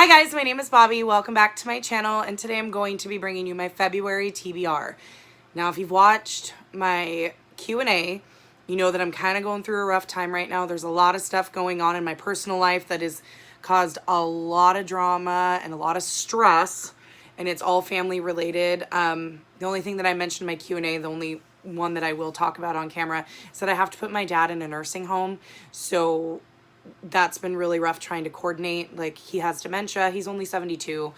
Hi guys, my name is Bobby. Welcome back to my channel, and today I'm going to be bringing you my February TBR. Now, if you've watched my Q&A, you know that I'm kind of going through a rough time right now. There's a lot of stuff going on in my personal life that has caused a lot of drama and a lot of stress, and it's all family related. The only thing that I mentioned in my Q&A, the only one that I will talk about on camera, is that I have to put my dad in a nursing home. So that's been really rough trying to coordinate. Like, he has dementia. He's only 72.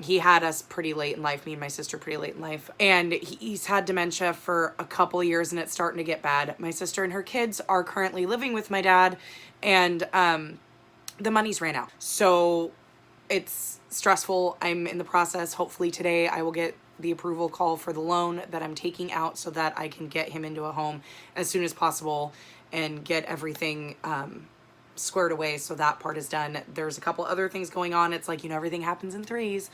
He had us pretty late in life, me and my sister pretty late in life. And he's had dementia for a couple years, and it's starting to get bad. My sister and her kids are currently living with my dad, and the money's ran out. So it's stressful. I'm in the process. Hopefully today I will get the approval call for the loan that I'm taking out so that I can get him into a home as soon as possible and get everything squared away, so that part is done. There's a couple other things going on. It's like, you know, everything happens in threes,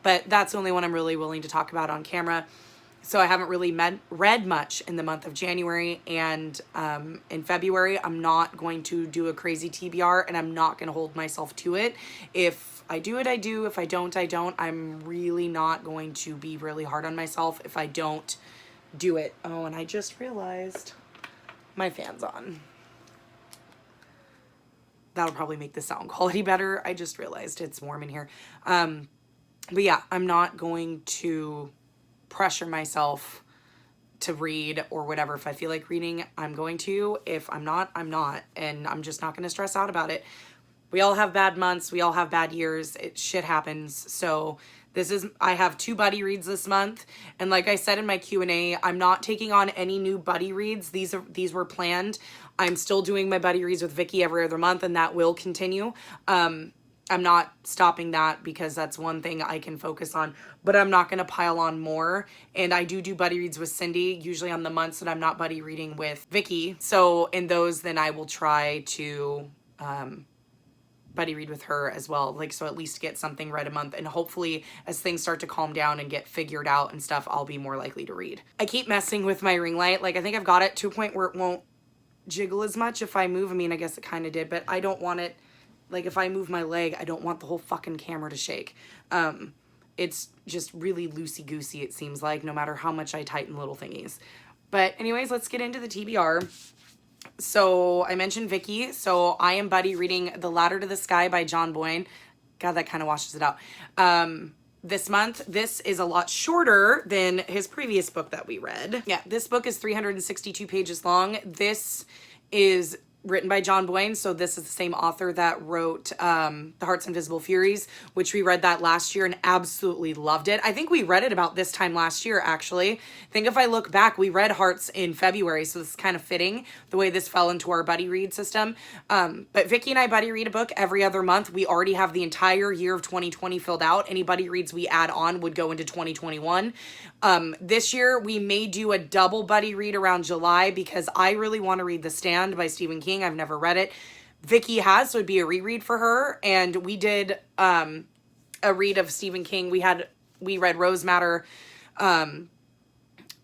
but that's the only one I'm really willing to talk about on camera. So I haven't really read much in the month of January, and in February I'm not going to do a crazy TBR, and I'm not going to hold myself to it. If I do it, I do. If I don't, I don't. I'm really not going to be really hard on myself if I don't do it. Oh, and I just realized my fan's on. That'll probably make the sound quality better. I just realized it's warm in here. But yeah, I'm not going to pressure myself to read or whatever. If I feel like reading, I'm going to. If I'm not, I'm not. And I'm just not going to stress out about it. We all have bad months. We all have bad years. Shit happens. So I have 2 buddy reads this month. And like I said in my Q&A, I'm not taking on any new buddy reads. These were planned. I'm still doing my buddy reads with Vicky every other month, and that will continue. I'm not stopping that because that's one thing I can focus on, but I'm not going to pile on more. And I do buddy reads with Cindy, usually on the months that I'm not buddy reading with Vicky. So in those, then I will try to buddy read with her as well, like, so at least get something read a month, and hopefully as things start to calm down and get figured out and stuff, I'll be more likely to read. I keep messing with my ring light. Like, I think I've got it to a point where it won't jiggle as much if I move. I mean, I guess it kind of did, but I don't want it, like, if I move my leg, I don't want the whole fucking camera to shake. It's just really loosey-goosey, it seems like, no matter how much I tighten little thingies. But anyways, let's get into the TBR. So I mentioned Vicky. So I am buddy reading The Ladder to the Sky by John Boyne. God, that kind of washes it out. This month, this is a lot shorter than his previous book that we read. Yeah, this book is 362 pages long. This is written by John Boyne, so this is the same author that wrote The Heart's Invisible Furies, which we read that last year and absolutely loved it. I think we read it about this time last year, actually. I think if I look back, we read Hearts in February, so this is kind of fitting, the way this fell into our buddy read system. But Vicky and I buddy read a book every other month. We already have the entire year of 2020 filled out. Any buddy reads we add on would go into 2021. This year, we may do a double buddy read around July because I really want to read The Stand by Stephen King. I've never read it. Vicky has, so it'd be a reread for her. And we did a read of Stephen King. We read Rose Matter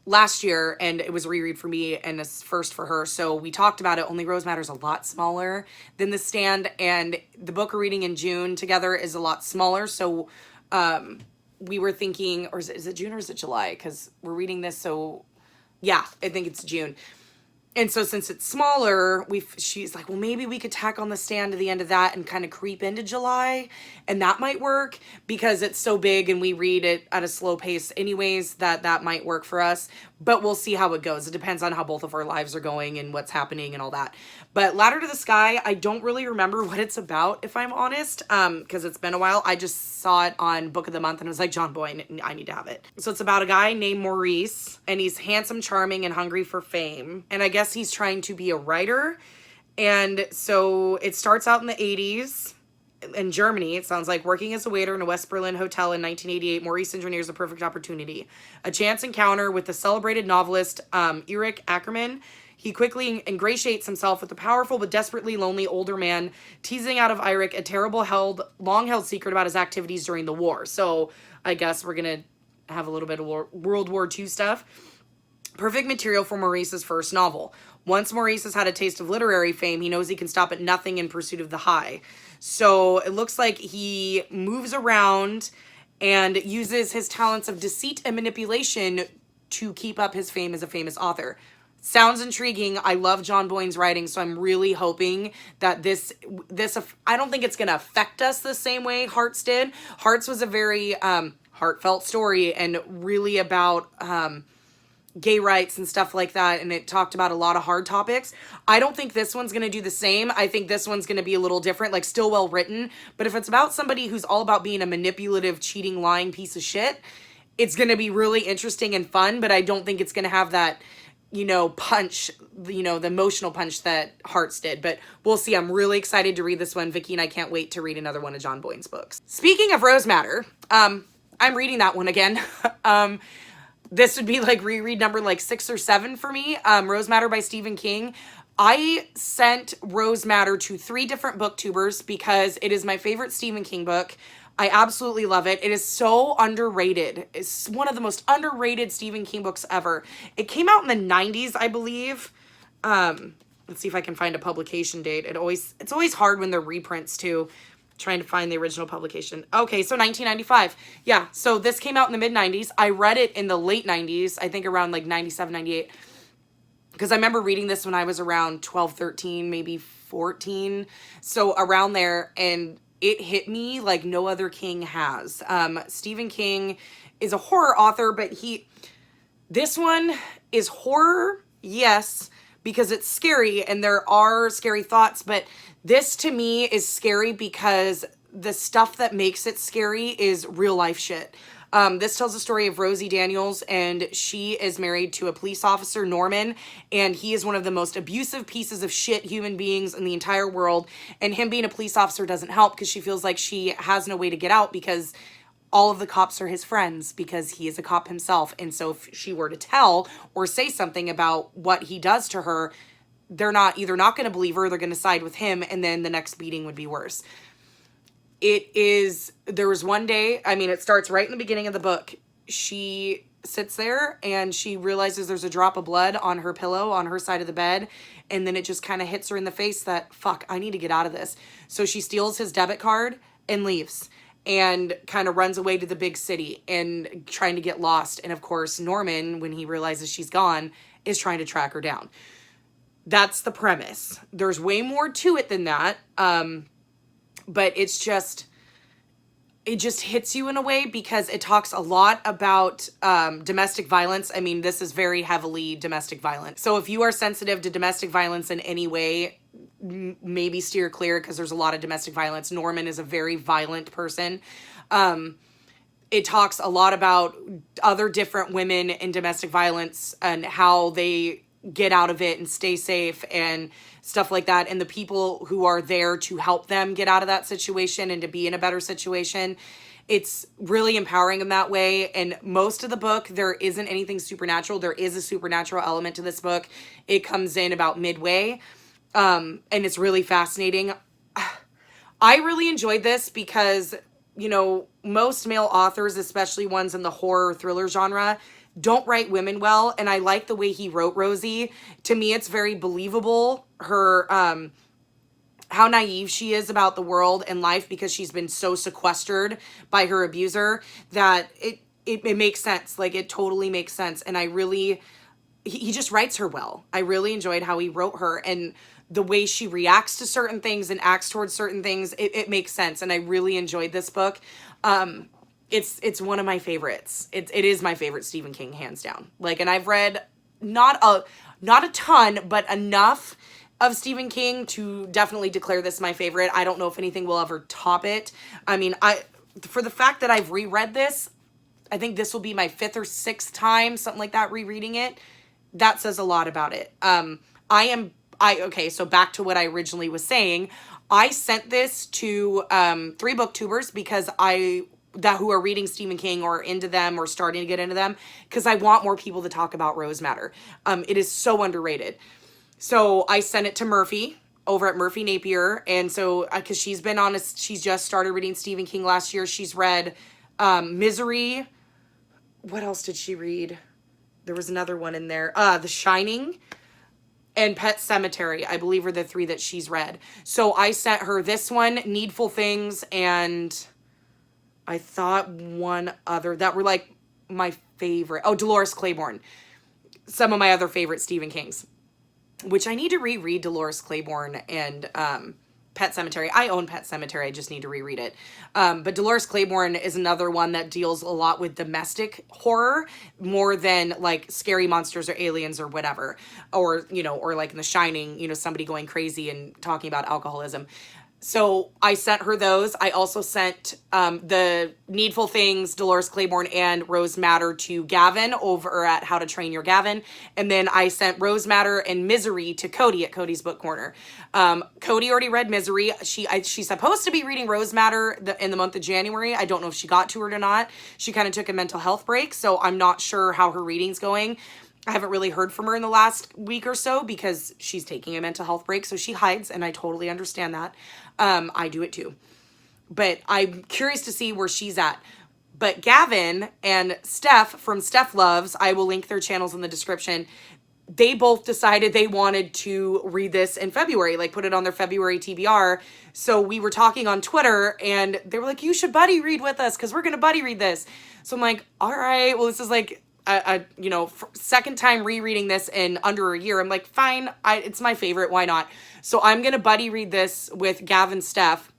last year, and it was a reread for me and a first for her. So we talked about it. Only Rose Matter's a lot smaller than The Stand, and the book we're reading in June together is a lot smaller. So we were thinking, or is it June or is it July? Because we're reading this, so yeah, I think it's June. And so since it's smaller, she's like, well, maybe we could tack on The Stand to the end of that and kind of creep into July. And that might work because it's so big and we read it at a slow pace anyways, that might work for us. But we'll see how it goes. It depends on how both of our lives are going and what's happening and all that. But Ladder to the Sky, I don't really remember what it's about, if I'm honest, because it's been a while. I just saw it on Book of the Month and it was like, John Boyne, I need to have it. So it's about a guy named Maurice, and he's handsome, charming, and hungry for fame. And I guess he's trying to be a writer. And so it starts out in the 80s. In Germany, it sounds like, working as a waiter in a West Berlin hotel in 1988, Maurice engineers a perfect opportunity. A chance encounter with the celebrated novelist Erich Ackermann. He quickly ingratiates himself with the powerful but desperately lonely older man, teasing out of Erich a terrible long-held secret about his activities during the war. So I guess we're going to have a little bit of World War II stuff. Perfect material for Maurice's first novel. Once Maurice has had a taste of literary fame, he knows he can stop at nothing in pursuit of the high. So it looks like he moves around and uses his talents of deceit and manipulation to keep up his fame as a famous author. Sounds intriguing. I love John Boyne's writing, so I'm really hoping that this, I don't think it's going to affect us the same way Hearts did. Hearts was a very heartfelt story and really about gay rights and stuff like that, and it talked about a lot of hard topics. I don't think this one's going to do the same. I think this one's going to be a little different, like still well written, but if it's about somebody who's all about being a manipulative, cheating, lying piece of shit, it's going to be really interesting and fun, but I don't think it's going to have that, you know, punch, you know, the emotional punch that Hearts did, but we'll see. I'm really excited to read this one. Vicky and I can't wait to read another one of John Boyne's books. Speaking of Rose Matter, I'm reading that one again. This would be like reread number like 6 or 7 for me. Rose Matter by Stephen King. I sent Rose Matter to 3 different booktubers because it is my favorite Stephen King book. I absolutely love it. It is so underrated. It's one of the most underrated Stephen King books ever. It came out in the 90s, I believe. Let's see if I can find a publication date. It's always hard when they're reprints too. Trying to find the original publication. Okay, so 1995. Yeah, so this came out in the mid-90s. I read it in the late 90s, I think around like 97, 98. Because I remember reading this when I was around 12, 13, maybe 14. So around there, and it hit me like no other King has. Stephen King is a horror author, but this one is horror, yes, because it's scary and there are scary thoughts, but this to me is scary because the stuff that makes it scary is real life shit. This tells the story of Rosie Daniels, and she is married to a police officer, Norman, and he is one of the most abusive pieces of shit human beings in the entire world, and him being a police officer doesn't help because she feels like she has no way to get out because all of the cops are his friends because he is a cop himself, and so if she were to tell or say something about what he does to her, they're either not going to believe her, they're going to side with him, and then the next beating would be worse. There was one day, I mean, it starts right in the beginning of the book. She sits there and she realizes there's a drop of blood on her pillow on her side of the bed, and then it just kind of hits her in the face that, fuck, I need to get out of this. So she steals his debit card and leaves and kind of runs away to the big city and trying to get lost. And of course, Norman, when he realizes she's gone, is trying to track her down. That's the premise. There's way more to it than that. But it just hits you in a way because it talks a lot about domestic violence. I mean, this is very heavily domestic violence. So if you are sensitive to domestic violence in any way, maybe steer clear because there's a lot of domestic violence. Norman is a very violent person. It talks a lot about other different women in domestic violence and how they get out of it and stay safe and stuff like that, and the people who are there to help them get out of that situation and to be in a better situation. It's really empowering in that way. And most of the book, there isn't anything supernatural. There is a supernatural element to this book. It comes in about midway, and it's really fascinating. I really enjoyed this because, you know, most male authors, especially ones in the horror thriller genre, don't write women well, and I like the way he wrote Rosie. To me, it's very believable, her how naive she is about the world and life because she's been so sequestered by her abuser that it makes sense. Like, it totally makes sense, and he just writes her well. I really enjoyed how he wrote her, and the way she reacts to certain things and acts towards certain things, it makes sense, and I really enjoyed this book. It's one of my favorites. It is my favorite Stephen King, hands down. Like, and I've read not a ton, but enough of Stephen King to definitely declare this my favorite. I don't know if anything will ever top it. I mean, for the fact that I've reread this, I think this will be my 5th or 6th time, something like that, rereading it. That says a lot about it. Okay, so back to what I originally was saying. I sent this to 3 booktubers because who are reading Stephen King or into them or starting to get into them, because I want more people to talk about Rose Matter. It is so underrated. So I sent it to Murphy over at Murphy Napier, and so because she's just started reading Stephen King last year. She's read Misery. What else did she read? There was another one in there. The Shining. and Pet Cemetery, I believe, are the 3 that she's read. So I sent her this one, Needful Things, and I thought one other that were like my favorite. Oh, Dolores Claiborne. Some of my other favorite Stephen Kings, which I need to reread Dolores Claiborne and Pet Cemetery. I own Pet Cemetery. I just need to reread it. But Dolores Claiborne is another one that deals a lot with domestic horror more than like scary monsters or aliens or whatever. Or, you know, or like in The Shining, you know, somebody going crazy and talking about alcoholism. So I sent her those. I also sent the Needful Things, Dolores Claiborne, and Rose Matter to Gavin over at How to Train Your Gavin. And then I sent Rose Matter and Misery to Cody at Cody's Book Corner. Cody already read Misery. She's supposed to be reading Rose Matter in the month of January. I don't know if she got to it or not. She kind of took a mental health break, so I'm not sure how her reading's going. I haven't really heard from her in the last week or so because she's taking a mental health break, so she hides, and I totally understand that. I do it too. But I'm curious to see where she's at. But Gavin and Steph from Steph Loves, I will link their channels in the description. They both decided they wanted to read this in February, like put it on their February TBR. So we were talking on Twitter and they were like, you should buddy read with us because we're going to buddy read this. So I'm like, all right, well, this is like you know, second time rereading this in under a year. I'm like, fine, it's my favorite. Why not? So I'm going to buddy read this with Gavin Steph,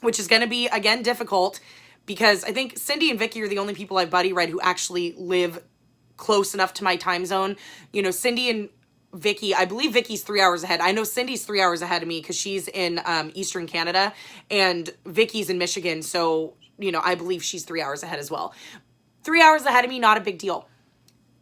which is going to be, again, difficult because I think Cindy and Vicky are the only people I've buddy read who actually live close enough to my time zone. You know, Cindy and Vicky, I believe Vicky's 3 hours ahead. I know Cindy's 3 hours ahead of me because she's in Eastern Canada and Vicky's in Michigan. So, you know, I believe she's 3 hours ahead as well. 3 hours ahead of me, not a big deal.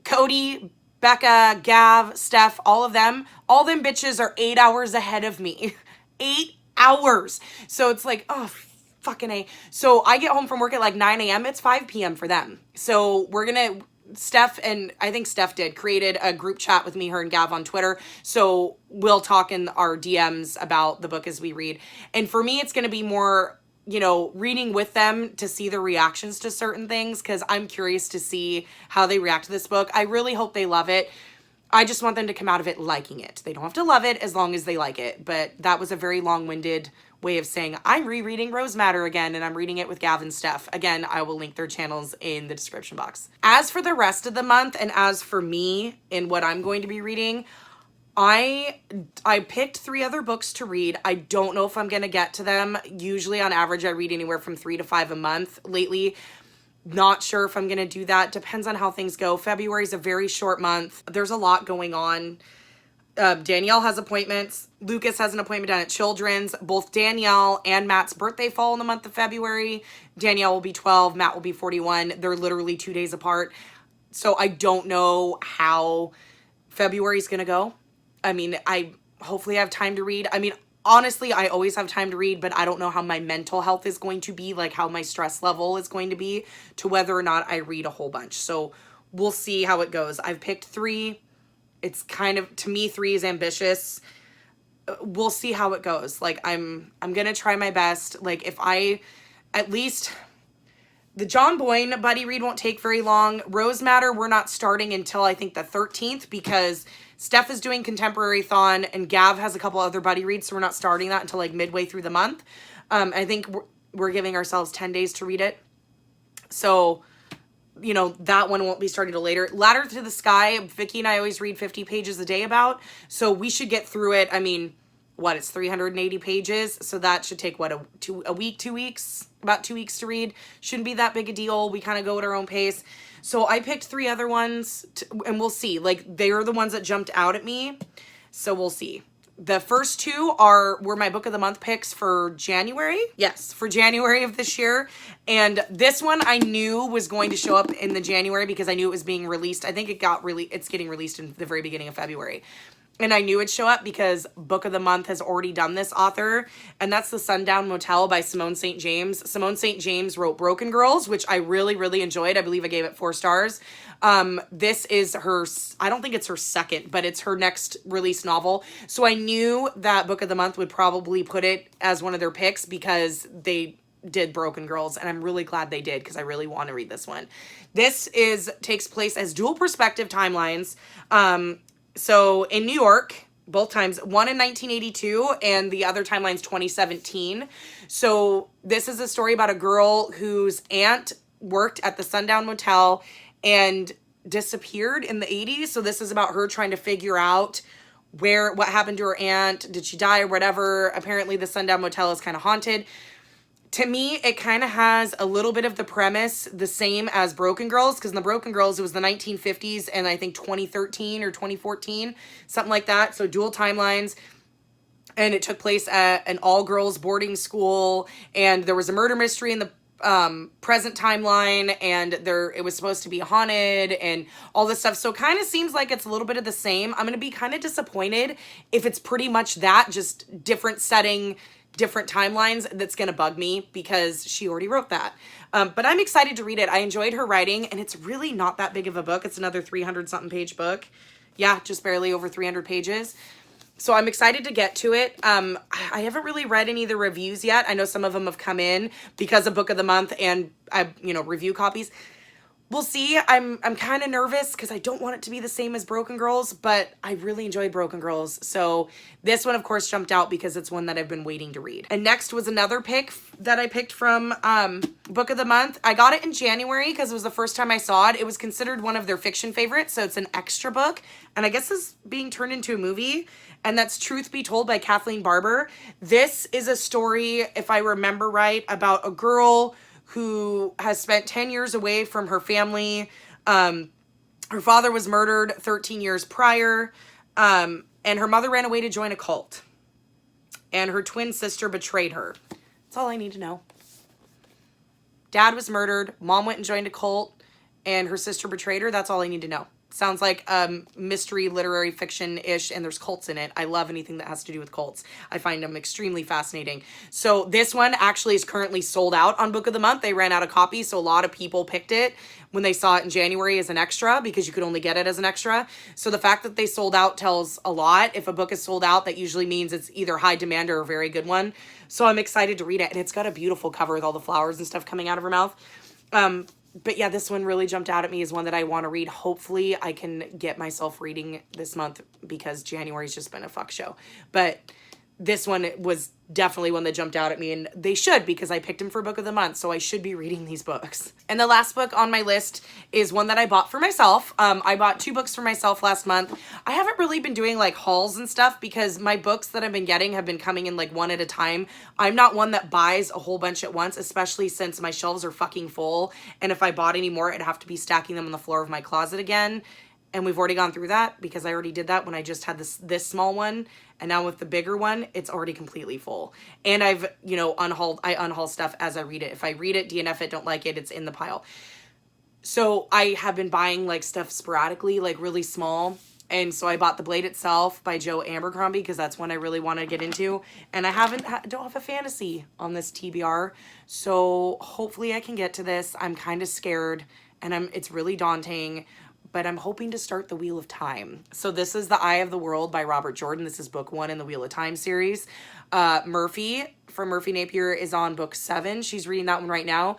Cody, Becca, Gav, Steph, all them bitches are 8 hours ahead of me. 8 hours. So it's like, oh, fucking A. So I get home from work at like 9 a.m. It's 5 p.m. for them. So we're going to, Steph, and I think Steph created a group chat with me, her, and Gav on Twitter. So we'll talk in our DMs about the book as we read. And for me, it's going to be more, you know, reading with them to see their reactions to certain things because I'm curious to see how they react to this book. I really hope they love it. I just want them to come out of it liking it. They don't have to love it as long as they like it. But that was a very long-winded way of saying I'm rereading Rose Matter again and I'm reading it with Gavin Steph. Again, I will link their channels in the description box. As for the rest of the month and as for me and what I'm going to be reading, I picked 3 other books to read. I don't know if I'm going to get to them. Usually on average, I read anywhere from 3 to 5 a month. Lately, not sure if I'm going to do that. Depends on how things go. February is a very short month. There's a lot going on. Danielle has appointments. Lucas has an appointment down at Children's. Both Danielle and Matt's birthday fall in the month of February. Danielle will be 12. Matt will be 41. They're literally 2 days apart. So I don't know how February is going to go. I mean, I hopefully have time to read. I mean, honestly, I always have time to read, but I don't know how my mental health is going to be, like how my stress level is going to be to whether or not I read a whole bunch. So we'll see how it goes. I've picked 3. It's kind of, to me, 3 is ambitious. We'll see how it goes. Like I'm going to try my best. Like if I, at least the John Boyne buddy read won't take very long. Rose Matter, we're not starting until I think the 13th because Steph is doing Contemporary Thon and Gav has a couple other buddy reads, so we're not starting that until like midway through the month. I think we're giving ourselves 10 days to read it. So, you know, that one won't be starting till later. Ladder to the Sky, Vicky and I always read 50 pages a day about, so we should get through it. I mean, what, it's 380 pages, so that should take, what, a week, 2 weeks? About 2 weeks to read. Shouldn't be that big a deal. We kind of go at our own pace. So I picked 3 other ones, and we'll see. Like, they are the ones that jumped out at me, so we'll see. The first 2 were my book of the month picks for January. Yes, for January of this year. And this one I knew was going to show up in the January because I knew it was being released. I think it's getting released in the very beginning of February. And I knew it'd show up because Book of the Month has already done this author, and that's The Sundown Motel by Simone St. James. Simone St. James wrote Broken Girls, which I really, really enjoyed. I believe I gave it 4 stars. This is her, I don't think it's her second, but it's her next released novel. So I knew that Book of the Month would probably put it as one of their picks because they did Broken Girls, and I'm really glad they did because I really want to read this one. This takes place as dual perspective timelines. So in New York, both times, one in 1982 and the other timeline's 2017. So this is a story about a girl whose aunt worked at the Sundown Motel and disappeared in the 80s. So this is about her trying to figure out what happened to her aunt. Did she die or whatever? Apparently the Sundown Motel is kind of haunted. To me, it kind of has a little bit of the premise the same as Broken Girls, because in the Broken Girls, it was the 1950s and I think 2013 or 2014, something like that. So dual timelines. And it took place at an all-girls boarding school, and there was a murder mystery in the present timeline, and it was supposed to be haunted and all this stuff. So it kind of seems like it's a little bit of the same. I'm going to be kind of disappointed if it's pretty much that, just different setting, different timelines. That's going to bug me because she already wrote that. But I'm excited to read it. I enjoyed her writing, and it's really not that big of a book. It's another 300 something page book. Yeah, just barely over 300 pages. So I'm excited to get to it. I haven't really read any of the reviews yet. I know some of them have come in because of Book of the Month and review copies. We'll see. I'm kind of nervous because I don't want it to be the same as Broken Girls, but I really enjoyed Broken Girls. So this one, of course, jumped out because it's one that I've been waiting to read. And next was another pick that I picked from Book of the Month. I got it in January because it was the first time I saw it. It was considered one of their fiction favorites, so it's an extra book. And I guess it's being turned into a movie. And that's Truth Be Told by Kathleen Barber. This is a story, if I remember right, about a girl who has spent 10 years away from her family. Her father was murdered 13 years prior, and her mother ran away to join a cult. And her twin sister betrayed her. That's all I need to know. Dad was murdered, mom went and joined a cult, and her sister betrayed her. That's all I need to know. Sounds like mystery, literary fiction-ish, and there's cults in it. I love anything that has to do with cults. I find them extremely fascinating. So this one actually is currently sold out on Book of the Month. They ran out of copies, so a lot of people picked it when they saw it in January as an extra because you could only get it as an extra. So the fact that they sold out tells a lot. If a book is sold out, that usually means it's either high demand or a very good one. So I'm excited to read it, and it's got a beautiful cover with all the flowers and stuff coming out of her mouth. But yeah, this one really jumped out at me as one that I want to read. Hopefully I can get myself reading this month because January's just been a fuck show. But this one was definitely one that jumped out at me, and they should because I picked them for Book of the Month, so I should be reading these books. And the last book on my list is one that I bought for myself. I bought 2 books for myself last month. I haven't really been doing like hauls and stuff because my books that I've been getting have been coming in like one at a time. I'm not one that buys a whole bunch at once, especially since my shelves are fucking full, and if I bought any more, I'd have to be stacking them on the floor of my closet again. And we've already gone through that because I already did that when I just had this small one. And now with the bigger one, it's already completely full. And I've, unhaul stuff as I read it. If I read it, DNF it, don't like it, it's in the pile. So I have been buying like stuff sporadically, like really small. And so I bought The Blade Itself by Joe Abercrombie because that's one I really want to get into. And I don't have a fantasy on this TBR. So hopefully I can get to this. I'm kind of scared and it's really daunting. But I'm hoping to start The Wheel of Time. So this is The Eye of the World by Robert Jordan. This is book 1 in the Wheel of Time series. Murphy from Murphy Napier is on book 7. She's reading that one right now.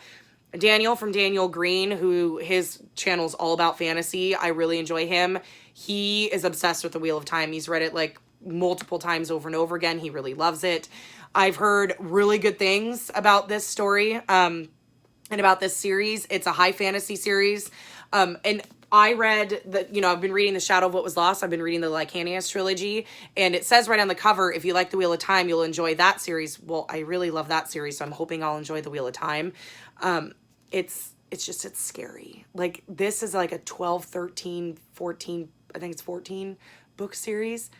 Daniel from Daniel Green, who his channel's all about fantasy. I really enjoy him. He is obsessed with The Wheel of Time. He's read it like multiple times over and over again. He really loves it. I've heard really good things about this story and about this series. It's a high fantasy series. And I read I've been reading The Shadow of What Was Lost. I've been reading the Lycanius trilogy, and it says right on the cover, if you like The Wheel of Time, you'll enjoy that series. Well, I really love that series, so I'm hoping I'll enjoy The Wheel of Time. It's scary. Like, this is like a 12, 13, 14, I think it's 14 book series.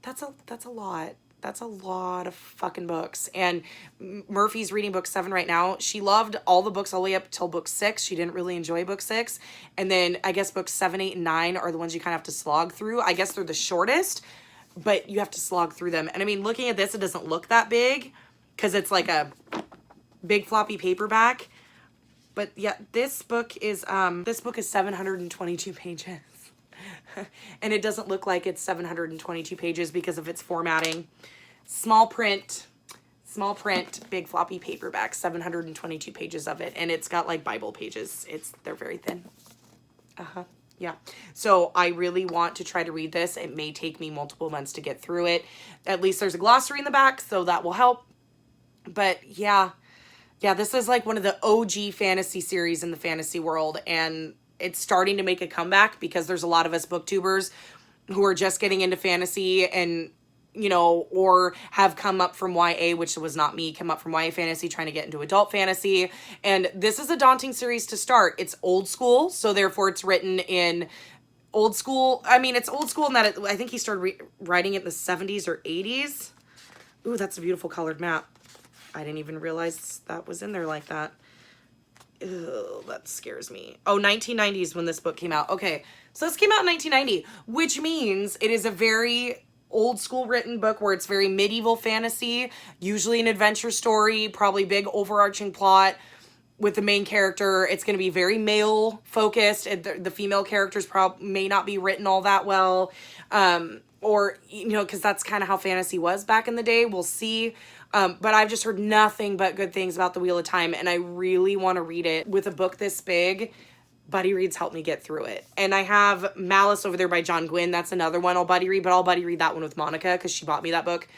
That's a lot. That's a lot of fucking books. And Murphy's reading book 7 right now. She loved all the books all the way up till book 6. She didn't really enjoy book 6. And then I guess books 7, 8, and 9 are the ones you kind of have to slog through. I guess they're the shortest, but you have to slog through them. And I mean, looking at this, it doesn't look that big because it's like a big floppy paperback. But yeah, this book is 722 pages. And it doesn't look like it's 722 pages because of its formatting. Small print, big floppy paperback, 722 pages of it. And it's got like Bible pages. They're very thin. Yeah. So I really want to try to read this. It may take me multiple months to get through it. At least there's a glossary in the back, so that will help. But yeah. Yeah, this is like one of the OG fantasy series in the fantasy world, and it's starting to make a comeback because there's a lot of us booktubers who are just getting into fantasy and, you know, or have come up from YA, which was not me, come up from YA fantasy trying to get into adult fantasy. And this is a daunting series to start. It's old school, so therefore it's written in old school. I mean, it's old school in that I think he started writing it in the 70s or 80s. Ooh, that's a beautiful colored map. I didn't even realize that was in there like that. Ew, that scares me. Oh, 1990s when this book came out. Okay, so this came out in 1990, which means it is a very old school written book where it's very medieval fantasy, usually an adventure story, probably big overarching plot with the main character. It's going to be very male focused. The female characters may not be written all that well. Or, you know, because that's kind of how fantasy was back in the day. We'll see. But I've just heard nothing but good things about The Wheel of Time, and I really want to read it. With a book this big, buddy reads helped me get through it. And I have Malice over there by John Gwynne. That's another one I'll buddy read, but I'll buddy read that one with Monica because she bought me that book.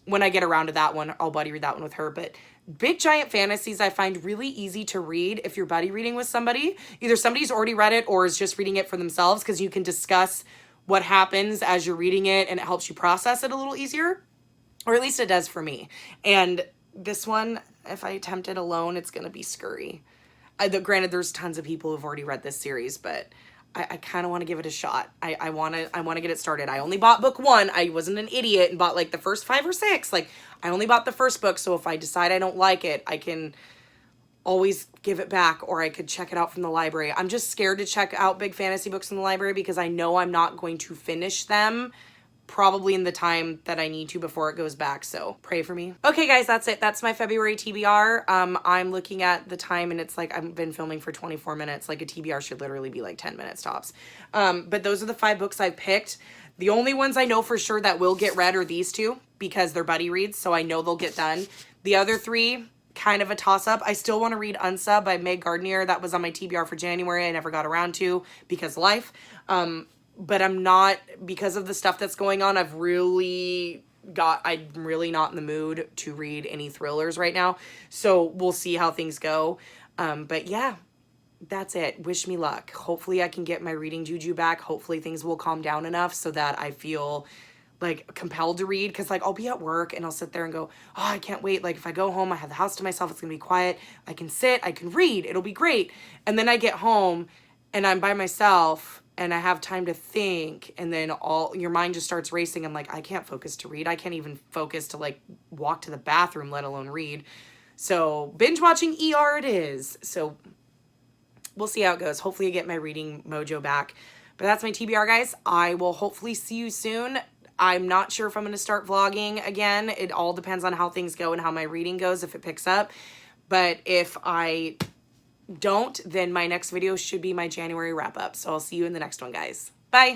When I get around to that one, I'll buddy read that one with her. But big giant fantasies I find really easy to read if you're buddy reading with somebody. Either somebody's already read it or is just reading it for themselves, because you can discuss what happens as you're reading it and it helps you process it a little easier. Or at least it does for me. And this one, if I attempt it alone, it's going to be scurry. Granted, there's tons of people who've already read this series, but I kind of want to give it a shot. I want to get it started. I only bought book 1. I wasn't an idiot and bought like the first 5 or 6. Like, I only bought the first book, so if I decide I don't like it, I can always give it back, or I could check it out from the library. I'm just scared to check out big fantasy books in the library because I know I'm not going to finish them probably in the time that I need to before it goes back. So pray for me. Okay, guys, that's it. That's my February TBR. I'm looking at the time and it's like I've been filming for 24 minutes. Like a TBR should literally be like 10 minutes tops. But those are the 5 books I picked. The only ones I know for sure that will get read are these 2 because they're buddy reads, so I know they'll get done. The other 3, kind of a toss-up. I still want to read Unsa by Meg Gardner. That was on my TBR for January. I never got around to because life. But I'm not, because of the stuff that's going on, I'm really not in the mood to read any thrillers right now. So we'll see how things go. But yeah, that's it. Wish me luck. Hopefully I can get my reading juju back. Hopefully things will calm down enough so that I feel like compelled to read, because like I'll be at work and I'll sit there and go, oh, I can't wait. Like if I go home, I have the house to myself, it's gonna be quiet. I can sit, I can read, it'll be great. And then I get home and I'm by myself and I have time to think, and then your mind just starts racing. I'm like, I can't focus to read. I can't even focus to like walk to the bathroom, let alone read. So binge watching ER it is. So we'll see how it goes. Hopefully I get my reading mojo back. But that's my TBR, guys. I will hopefully see you soon. I'm not sure if I'm going to start vlogging again. It all depends on how things go and how my reading goes, if it picks up. But if I don't, then my next video should be my January wrap up. So I'll see you in the next one, guys. Bye.